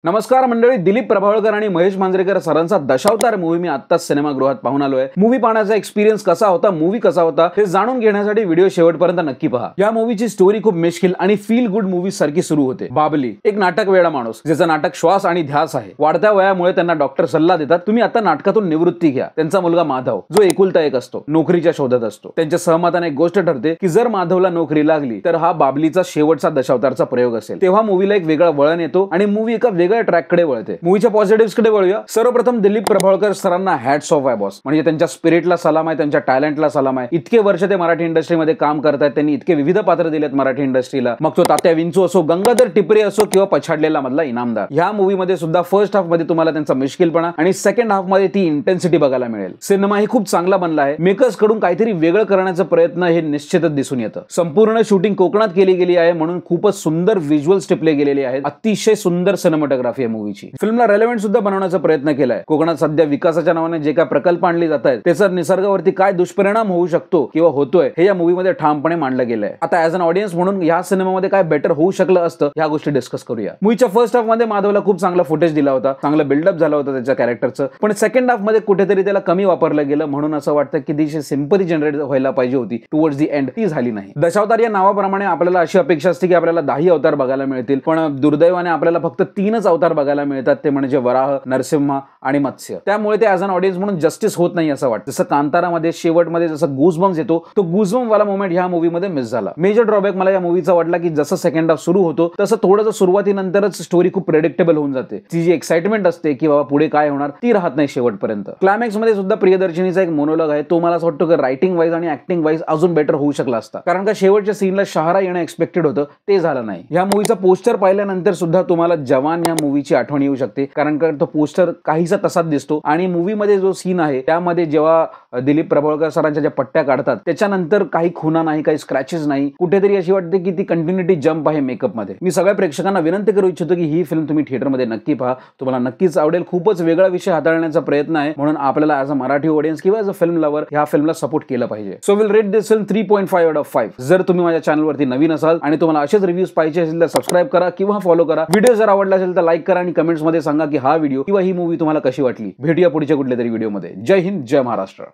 नमस्कार मंडळी, दिलीप प्रभावळकर आणि महेश मांजरेकर सरांचा दशावतार मूवी मी आत्ताच सिनेमागृहात पाहून आलोय। मूवी पाहण्याचा एक्सपिरियन्स कसा होता, मूवी कसा होता हे जाणून घेण्यासाठी व्हिडिओ शेवटपर्यंत नक्की पहा। या मूवीची स्टोरी खूप मिश्किल आणि फील गुड मूवी सारखी सुरू होते। बाबली एक नाटक वेडा माणूस, ज्याचं नाटक श्वास आणि ध्यास आहे। वाढत्या वयामुळे त्यांना डॉक्टर सल्ला देतात, तुम्ही आता नाटकातून निवृत्ती घ्या। त्यांचा मुलगा माधव, जो एकुलता एक असतो, नोकरीच्या शोधात असतो। त्यांच्या सहमताने एक गोष्ट ठरते की जर माधवला नोकरी लागली तर हा बाबलीचा शेवटचा दशावतारचा प्रयोग असेल। तेव्हा मूवीला एक वेगळा वळण येतो आणि मूवी एका वेगळ्या ट्रॅककडे वळते। मूवीच्या पॉझिटिव्हज कडे वळूया। सर्वप्रथम दिलीप प्रभावळकर सरांना हॅट्स ऑफ आहे बॉस, म्हणजे त्यांच्या स्पिरिटला सलाम आहे, त्यांच्या टॅलेंटला सलाम आहे। इतके वर्ष ते मराठी इंडस्ट्रीमध्ये काम करतात, त्यांनी इतके विविध पात्र दिलेत मराठी इंडस्ट्रीला, मग तो तात्या विंचू असो, गंगाधर टिपरे असो किंवा पछाडलेला मधला इनामदार। ह्या मूवीमध्ये सुद्धा फर्स्ट हाफ मध्ये तुम्हाला त्यांचा मिश्किलपणा आणि सेकंड हाफ मध्ये ती इंटेन्सिटी बघायला मिळेल। सिनेमा ही खूप चांगला बनला आहे। मेकर्स कडून काहीतरी वेगळं करण्याचा प्रयत्न हे निश्चितच दिसून येतं। संपूर्ण शूटिंग कोकणात केली गेली आहे, म्हणून खूपच सुंदर व्हिज्युअल्स टिपले गेलेले आहेत। अतिशय सुंदर सिनेमॅटोग्राफी आहे मूवीची। फिल्मला रेलेव्हंट सुद्धा बनवण्याचा प्रयत्न केलाय। कोकणात सध्या विकासाच्या नावाने जे काय प्रकल्प आणले जात आहेत, त्याचा निसर्गावरती काय दुष्परिणाम होऊ शकतो किंवा होतोय हे या मूवीमध्ये ठामपणे मांडलं गेलंय। आता ऍज अन ऑडियन्स म्हणून या सिनेमामध्ये काय बेटर होऊ शकलं असतं, ह्या गोष्टी डिस्कस करूया। मूवीच्या फर्स्ट हाफ मध्ये माधवला खूप चांगला फुटेज दिला होता, चांगला बिल्डअप झाला होता त्याच्या कॅरेक्टरचं, पण सेकंड हाफ मध्ये कुठेतरी त्याला कमी वापरलं गेलं, म्हणून असं वाटतं की दिशी सिंपली जनरेट व्हायला पाहिजे होती टुवर्ड्स दी एंड, ती झाली नाही। दशावतार या नावाप्रमाणे आपल्याला अशी अपेक्षा असते की आपल्याला 10 अवतार बघायला मिळतील, पण दुर्दैवाने आपल्याला फक्त 3च अवतार बघायला मिळतात, ते म्हणजे वराह, नरसिंह आणि मत्स्य। त्यामुळे ते ॲज अन ऑडियन्स म्हणून जस्टिस होत नाही असं वाटतं। जसं कांतारामध्ये शेवटमध्ये जसं गूजबम्स येतो, तो गूजबम्स वाला मोमेंट ह्या मूवीमध्ये मिस झाला। मेजर ड्रॉबॅक मला या मूवीचा वाटला की जसं सेकंड हाफ सुरू होतो तसं थोडंसं सुरुवातीनंतरच स्टोरी खूप प्रेडिक्टेबल होऊन जाते। ती जी एक्साइटमेंट असते की बाबा पुढे काय होणार, ती राहत नाही शेवटपर्यंत। क्लायमॅक्स मध्ये सुद्धा प्रियदर्शनीचा एक मोनोलॉग आहे, तो मला असं वाटतं की रायटिंग वाईज आणि ऍक्टिंग वाईज अजून बेटर होऊ शकला असता, कारण का शेवटच्या सीनला शहारा येणं एक्सपेक्टेड होतं, ते झालं नाही। या मूवीचा पोस्टर पाहिल्यानंतर सुद्धा तुम्हाला जवान या मूवीची आठवण येऊ शकते, कारण का तो पोस्टर काहीसा तसाच दिसतो। आणि मूवी मध्ये जो सीन आहे त्यामध्ये जेव्हा दिलीप प्रभावळकर सरांच्या ज्या पट्ट्या काढतात त्याच्यानंतर काही खुणा नाही, काही स्क्रॅचेस नाही, कुठेतरी अशी वाटते की ती कंटिन्युटी जंप आहे मेकअप मध्ये। मी सगळ्या प्रेक्षकांना विनंती करू इच्छितो की ही फिल्म तुम्ही थिएटरमध्ये नक्की पहा, तुम्हाला नक्कीच आवडेल। खूपच वेगळा विषय हाताळण्याचा प्रयत्न आहे, म्हणून आपल्याला ॲज अ मराठी ऑडियन्स किंवा ॲज अ फिल्म लवर ह्या फिल्मला सपोर्ट केलं पाहिजे। So will rate this film 3.5 out of 5। जर तुम्ही माझ्या चॅनलवरती नवीन असाल आणि तुम्हाला असेच रिव्ह्यूज पाहिजे असेल तर सबस्क्राईब करा किंवा फॉलो करा। व्हिडिओ जर आवडला असेल तर लाईक करा आणि कमेंट्स मध्ये सांगा की हा व्हिडिओ किंवा ही मूवी तुम्हाला कशी वाटली। भेटूया पुढच्या कुठल्या तरी व्हिडिओमध्ये। जय हिंद, जय महाराष्ट्र।